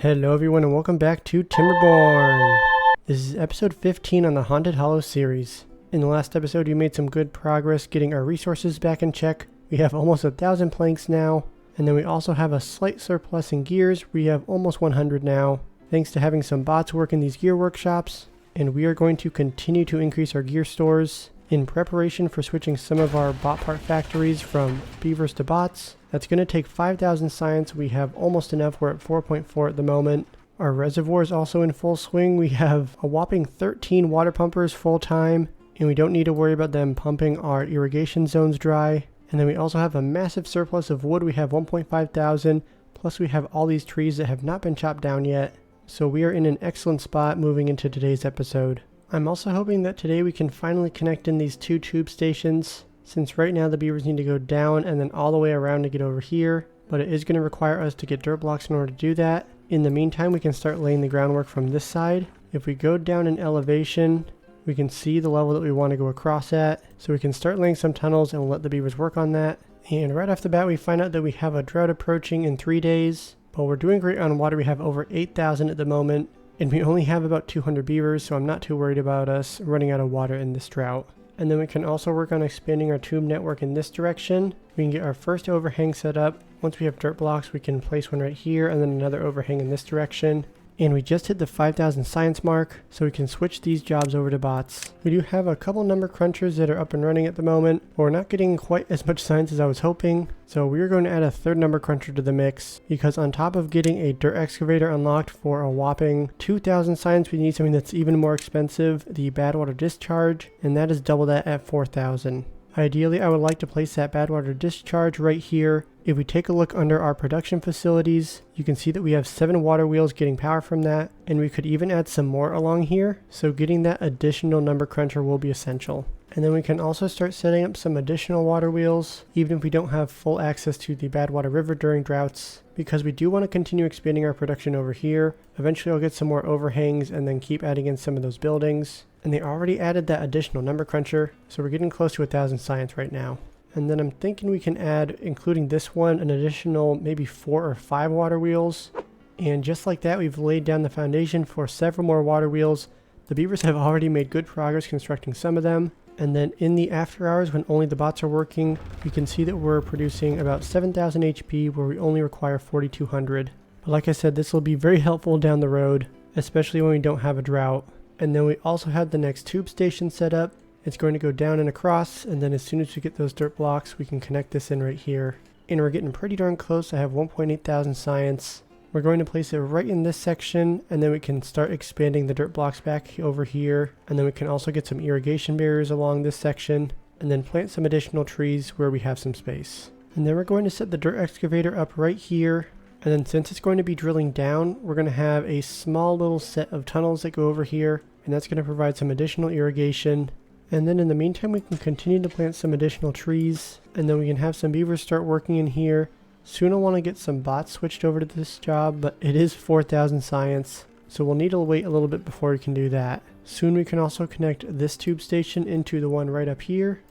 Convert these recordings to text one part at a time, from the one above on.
Hello everyone and welcome back to Timberborn. This is episode 15 on the Haunted Hollow series. In the last episode we made some good progress getting our resources back in check. We have almost 1,000 planks now, and then we also have a slight surplus in gears. We have almost 100 now, thanks to having some bots work in these gear workshops, and we are going to continue to increase our gear stores in preparation for switching some of our bot part factories from beavers to bots. That's going to take 5,000 science. We have almost enough. We're at 4.4 at the moment. Our reservoir is also in full swing. We have a whopping 13 water pumpers full time, and we don't need to worry about them pumping our irrigation zones dry. And then we also have a massive surplus of wood. We have 1.5 thousand, plus we have all these trees that have not been chopped down yet. So we are in an excellent spot moving into today's episode. I'm also hoping that today we can finally connect in these two tube stations, since right now the beavers need to go down and then all the way around to get over here, but it is going to require us to get dirt blocks in order to do that. In the meantime, we can start laying the groundwork from this side. If we go down in elevation, we can see the level that we want to go across at, so we can start laying some tunnels and we'll let the beavers work on that. And right off the bat we find out that we have a drought approaching in 3 days, but we're doing great on water. We have over 8,000 at the moment, and we only have about 200 beavers, so I'm not too worried about us running out of water in this drought. And then we can also work on expanding our tube network in this direction. We can get our first overhang set up. Once we have dirt blocks, we can place one right here and then another overhang in this direction. And we just hit the 5,000 science mark, so we can switch these jobs over to bots. We do have a couple number crunchers that are up and running at the moment, but we're not getting quite as much science as I was hoping. So we are going to add a third number cruncher to the mix, because on top of getting a dirt excavator unlocked for a whopping 2,000 science, we need something that's even more expensive, the bad water discharge, and that is double that at 4,000. Ideally, I would like to place that bad water discharge right here. If we take a look under our production facilities, you can see that we have 7 water wheels getting power from that, and we could even add some more along here, so getting that additional number cruncher will be essential. And then we can also start setting up some additional water wheels, even if we don't have full access to the Badwater River during droughts, because we do want to continue expanding our production over here. Eventually I'll get some more overhangs and then keep adding in some of those buildings. And they already added that additional number cruncher, so we're getting close to 1,000 science right now. And then I'm thinking we can add, including this one, an additional maybe 4 or 5 water wheels. And just like that, we've laid down the foundation for several more water wheels. The beavers have already made good progress constructing some of them. And then in the after hours, when only the bots are working, we can see that we're producing about 7,000 HP where we only require 4,200. But like I said, this will be very helpful down the road, especially when we don't have a drought. And then we also have the next tube station set up. It's going to go down and across, and then as soon as we get those dirt blocks, we can connect this in right here. And we're getting pretty darn close. I have 1.8 thousand science. We're going to place it right in this section, and then we can start expanding the dirt blocks back over here. And then we can also get some irrigation barriers along this section, and then plant some additional trees where we have some space. And then we're going to set the dirt excavator up right here. And then since it's going to be drilling down, we're going to have a small little set of tunnels that go over here, and that's going to provide some additional irrigation. And then in the meantime, we can continue to plant some additional trees, and then we can have some beavers start working in here. Soon I'll want to get some bots switched over to this job, but it is 4,000 science, so we'll need to wait a little bit before we can do that. Soon we can also connect this tube station into the one right up here.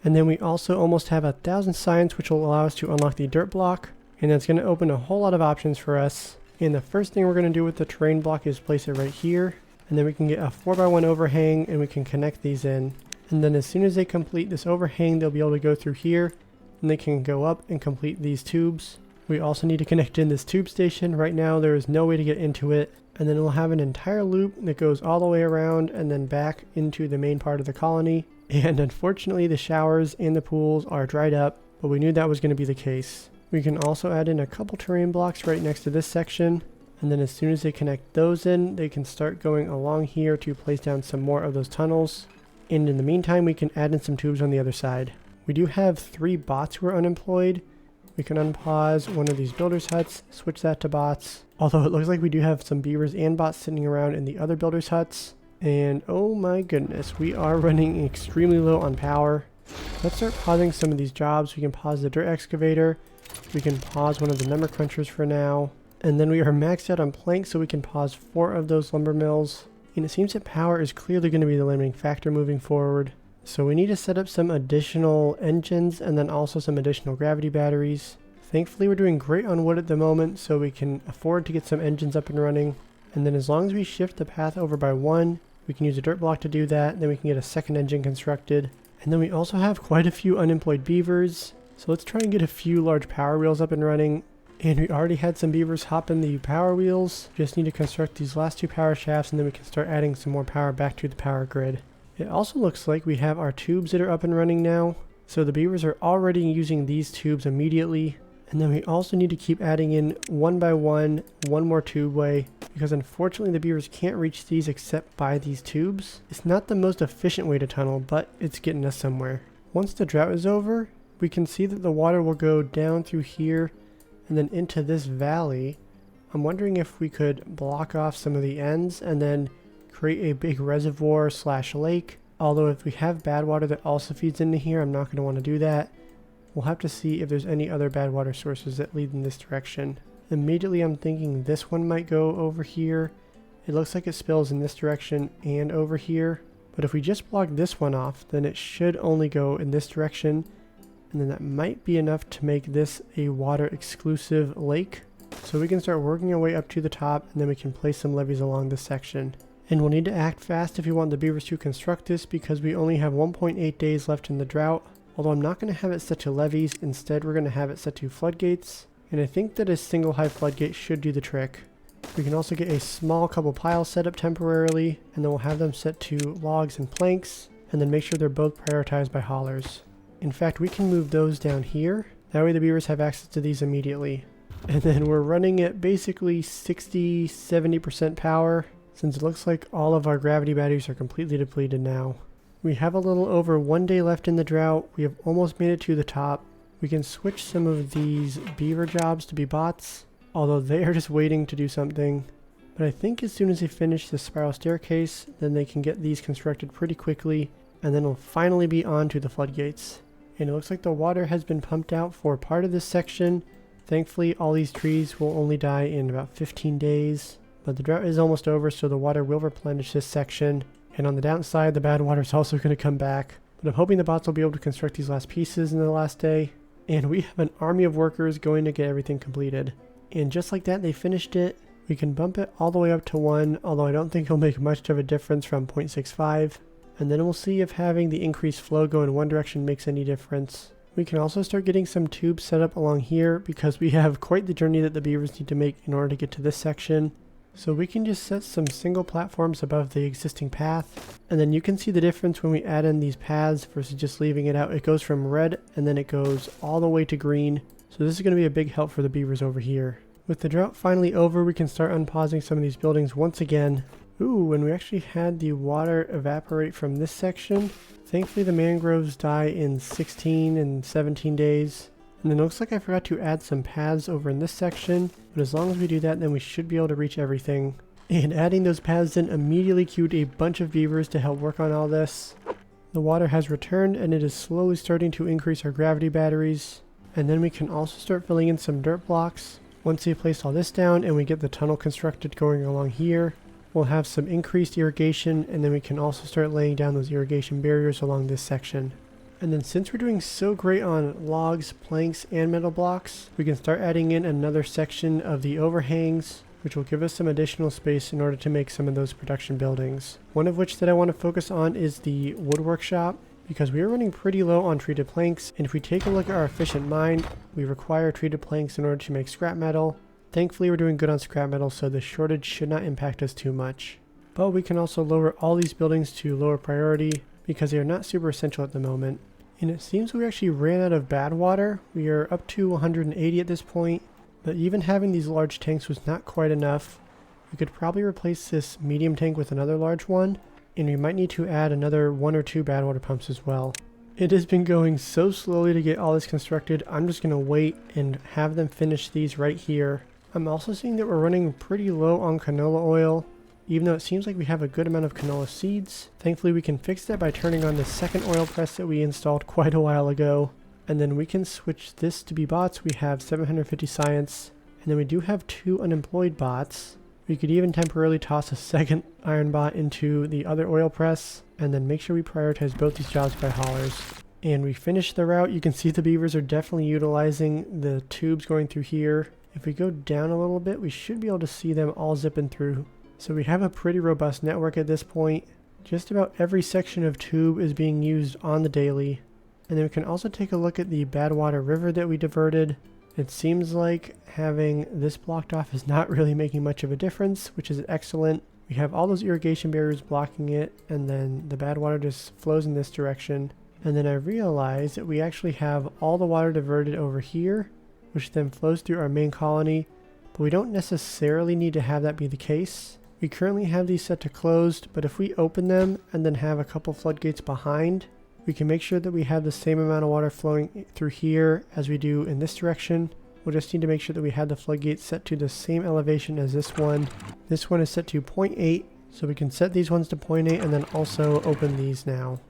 And then we also almost have 1,000 science, which will allow us to unlock the dirt block, and that's going to open a whole lot of options for us. And the first thing we're going to do with the terrain block is place it right here. And then we can get a 4x1 overhang and we can connect these in. And then as soon as they complete this overhang, they'll be able to go through here and they can go up and complete these tubes. We also need to connect in this tube station. Right now there is no way to get into it. And then we'll have an entire loop that goes all the way around and then back into the main part of the colony. And unfortunately the showers and the pools are dried up, but we knew that was going to be the case. We can also add in a couple terrain blocks right next to this section. And then as soon as they connect those in, they can start going along here to place down some more of those tunnels. And in the meantime, we can add in some tubes on the other side. We do have 3 bots who are unemployed. We can unpause one of these builders' huts, switch that to bots. Although it looks like we do have some beavers and bots sitting around in the other builders' huts. And oh my goodness, we are running extremely low on power. Let's start pausing some of these jobs. We can pause the dirt excavator. We can pause one of the number crunchers for now. And then we are maxed out on planks, so we can pause 4 of those lumber mills. And it seems that power is clearly going to be the limiting factor moving forward. So we need to set up some additional engines and then also some additional gravity batteries. Thankfully we're doing great on wood at the moment, so we can afford to get some engines up and running. And then as long as we shift the path over by 1, we can use a dirt block to do that, then we can get a second engine constructed. And then we also have quite a few unemployed beavers, so let's try and get a few large power wheels up and running. And we already had some beavers hop in the power wheels, just need to construct these last 2 power shafts and then we can start adding some more power back to the power grid. It also looks like we have our tubes that are up and running now, so the beavers are already using these tubes immediately. And then we also need to keep adding in one by one more tubeway, because unfortunately the beavers can't reach these except by these tubes. It's not the most efficient way to tunnel, but it's getting us somewhere. Once the drought is over, we can see that the water will go down through here and then into this valley. I'm wondering if we could block off some of the ends and then create a big reservoir / lake. Although if we have bad water that also feeds into here, I'm not going to want to do that. We'll have to see if there's any other bad water sources that lead in this direction. Immediately I'm thinking this one might go over here. It looks like it spills in this direction and over here. But if we just block this one off, then it should only go in this direction. And then that might be enough to make this a water exclusive lake. So we can start working our way up to the top, and then we can place some levees along this section. And we'll need to act fast if we want the beavers to construct this, because we only have 1.8 days left in the drought. Although I'm not going to have it set to levees, instead we're going to have it set to floodgates. And I think that a single high floodgate should do the trick. We can also get a small couple piles set up temporarily, and then we'll have them set to logs and planks, and then make sure they're both prioritized by haulers. In fact, we can move those down here. That way the beavers have access to these immediately. And then we're running at basically 60-70% power, since it looks like all of our gravity batteries are completely depleted now. We have a little over 1 day left in the drought. We have almost made it to the top. We can switch some of these beaver jobs to be bots, although they are just waiting to do something. But I think as soon as they finish the spiral staircase, then they can get these constructed pretty quickly, and then we'll finally be on to the floodgates. And it looks like the water has been pumped out for part of this section. Thankfully, all these trees will only die in about 15 days. But the drought is almost over, so the water will replenish this section. And on the downside, the bad water is also going to come back. But I'm hoping the bots will be able to construct these last pieces in the last day. And we have an army of workers going to get everything completed. And just like that, they finished it. We can bump it all the way up to 1, although I don't think it'll make much of a difference from 0.65. And then we'll see if having the increased flow go in one direction makes any difference. We can also start getting some tubes set up along here, because we have quite the journey that the beavers need to make in order to get to this section. So we can just set some single platforms above the existing path. And then you can see the difference when we add in these paths versus just leaving it out. It goes from red and then it goes all the way to green. So this is going to be a big help for the beavers over here. With the drought finally over, we can start unpausing some of these buildings once again. Ooh, and we actually had the water evaporate from this section. Thankfully the mangroves die in 16 and 17 days. And then it looks like I forgot to add some paths over in this section, but as long as we do that, then we should be able to reach everything. And adding those paths in immediately queued a bunch of beavers to help work on all this. The water has returned and it is slowly starting to increase our gravity batteries. And then we can also start filling in some dirt blocks. Once we place all this down and we get the tunnel constructed going along here, we'll have some increased irrigation, and then we can also start laying down those irrigation barriers along this section. And then since we're doing so great on logs, planks, and metal blocks, we can start adding in another section of the overhangs, which will give us some additional space in order to make some of those production buildings. One of which that I want to focus on is the wood workshop, because we are running pretty low on treated planks, and if we take a look at our efficient mine, we require treated planks in order to make scrap metal. Thankfully we're doing good on scrap metal, so the shortage should not impact us too much. But we can also lower all these buildings to lower priority, because they are not super essential at the moment. And it seems we actually ran out of bad water. We are up to 180 at this point, but even having these large tanks was not quite enough. We could probably replace this medium tank with another large one, and we might need to add another 1 or 2 bad water pumps as well. It has been going so slowly to get all this constructed. I'm just going to wait and have them finish these right here. I'm also seeing that we're running pretty low on canola oil, even though it seems like we have a good amount of canola seeds. Thankfully we can fix that by turning on the second oil press that we installed quite a while ago. And then we can switch this to be bots. We have 750 science, and then we do have 2 unemployed bots. We could even temporarily toss a second iron bot into the other oil press, and then make sure we prioritize both these jobs by haulers. and we finished the route. You can see the beavers are definitely utilizing the tubes going through here. If we go down a little bit, we should be able to see them all zipping through. So we have a pretty robust network at this point. Just about every section of tube is being used on the daily. And then we can also take a look at the Badwater River that we diverted. It seems like having this blocked off is not really making much of a difference, which is excellent. We have all those irrigation barriers blocking it, and then the bad water just flows in this direction. And then I realized that we actually have all the water diverted over here, which then flows through our main colony, but we don't necessarily need to have that be the case. We currently have these set to closed, but if we open them and then have a couple floodgates behind, we can make sure that we have the same amount of water flowing through here as we do in this direction. We'll just need to make sure that we have the floodgates set to the same elevation as this one. This one is set to 0.8, so we can set these ones to 0.8 and then also open these now.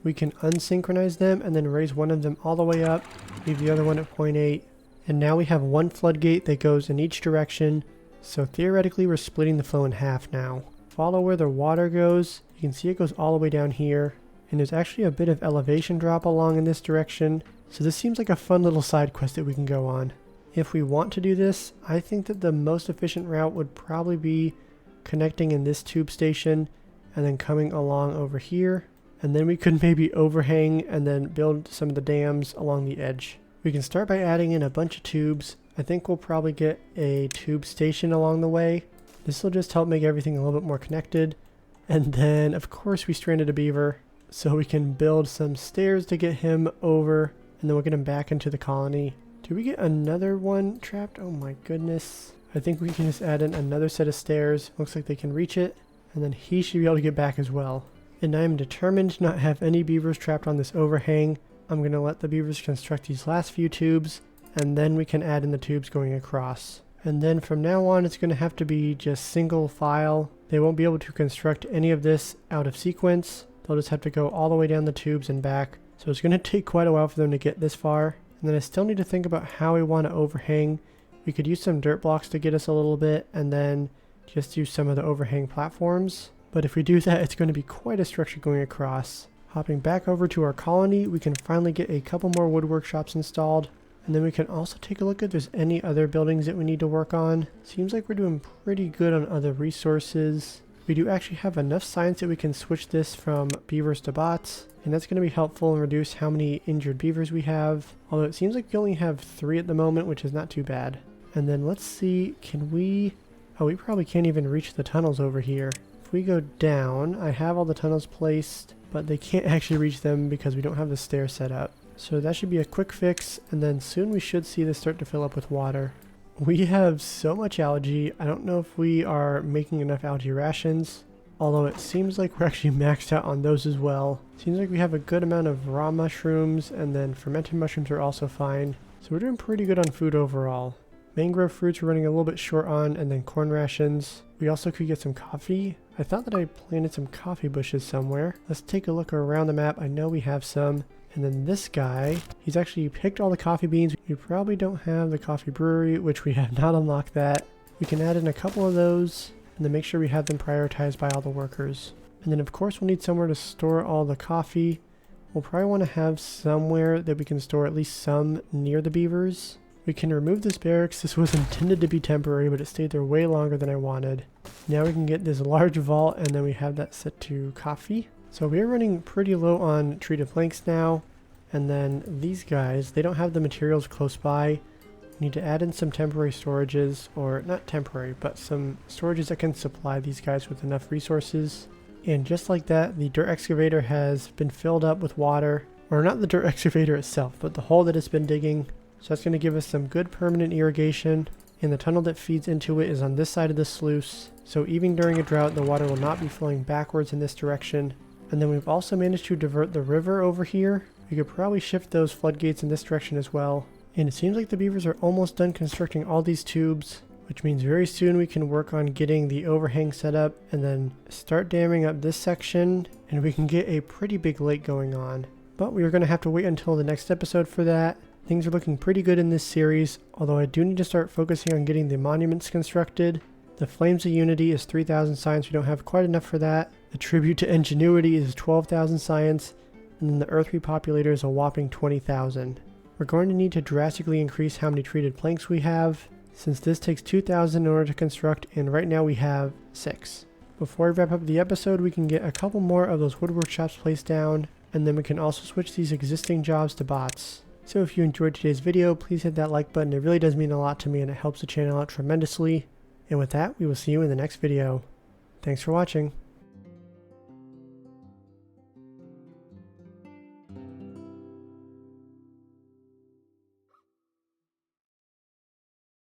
We can unsynchronize them and then raise one of them all the way up, leave the other one at 0.8, and now we have one floodgate that goes in each direction, so theoretically we're splitting the flow in half now. Follow where the water goes, you can see it goes all the way down here, and there's actually a bit of elevation drop along in this direction, so this seems like a fun little side quest that we can go on. If we want to do this, I think that the most efficient route would probably be connecting in this tube station and then coming along over here, and then we could maybe overhang and then build some of the dams along the edge. We can start by adding in a bunch of tubes. I think we'll probably get a tube station along the way. This will just help make everything a little bit more connected. And then of course we stranded a beaver, so we can build some stairs to get him over, and then we'll get him back into the colony. Do we get another one trapped? Oh my goodness. I think we can just add in another set of stairs. Looks like they can reach it, and then he should be able to get back as well. And I'm determined to not have any beavers trapped on this overhang. I'm going to let the beavers construct these last few tubes, and then we can add in the tubes going across. And then from now on it's going to have to be just single file. They won't be able to construct any of this out of sequence. They'll just have to go all the way down the tubes and back. So it's going to take quite a while for them to get this far. And then I still need to think about how we want to overhang. We could use some dirt blocks to get us a little bit, and then just use some of the overhang platforms. But if we do that, it's going to be quite a structure going across. Hopping back over to our colony, we can finally get a couple more wood workshops installed. And then we can also take a look if there's any other buildings that we need to work on. Seems like we're doing pretty good on other resources. We do actually have enough science that we can switch this from beavers to bots. And that's going to be helpful and reduce how many injured beavers we have. Although it seems like we only have 3 at the moment, which is not too bad. And then let's see, can we... Oh, we probably can't even reach the tunnels over here. If we go down, I have all the tunnels placed, but they can't actually reach them because we don't have the stair set up. So that should be a quick fix, and then soon we should see this start to fill up with water. We have so much algae. I don't know if we are making enough algae rations, although it seems like we're actually maxed out on those as well. Seems like we have a good amount of raw mushrooms, and then fermented mushrooms are also fine. So we're doing pretty good on food overall. Mangrove fruits we're running a little bit short on, and then corn rations. We also could get some coffee. I thought that I planted some coffee bushes somewhere. Let's take a look around the map. I know we have some. And then this guy, he's actually picked all the coffee beans. We probably don't have the coffee brewery, which we have not unlocked that. We can add in a couple of those, and then make sure we have them prioritized by all the workers. And then of course we'll need somewhere to store all the coffee. We'll probably want to have somewhere that we can store at least some near the beavers. We can remove this barracks. This was intended to be temporary, but it stayed there way longer than I wanted. Now we can get this large vault, and then we have that set to coffee. So we're running pretty low on treated planks now. And then these guys, they don't have the materials close by. We need to add in some temporary storages, or not temporary, but some storages that can supply these guys with enough resources. And just like that, the dirt excavator has been filled up with water. Or not the dirt excavator itself, but the hole that it's been digging. So that's going to give us some good permanent irrigation. And the tunnel that feeds into it is on this side of the sluice. So even during a drought, the water will not be flowing backwards in this direction. And then we've also managed to divert the river over here. We could probably shift those floodgates in this direction as well. And it seems like the beavers are almost done constructing all these tubes, which means very soon we can work on getting the overhang set up and then start damming up this section, and we can get a pretty big lake going on. But we are going to have to wait until the next episode for that. Things are looking pretty good in this series, although I do need to start focusing on getting the monuments constructed. The Flames of Unity is 3,000 science. We don't have quite enough for that. The Tribute to Ingenuity is 12,000 science. and then the earth repopulator is a whopping 20,000. We're going to need to drastically increase how many treated planks we have, since this takes 2,000 in order to construct, and right now we have 6. Before we wrap up the episode, we can get a couple more of those wood workshops placed down, and then we can also switch these existing jobs to bots. So if you enjoyed today's video, please hit that like button. It really does mean a lot to me and it helps the channel out tremendously. And with that, we will see you in the next video. Thanks for watching.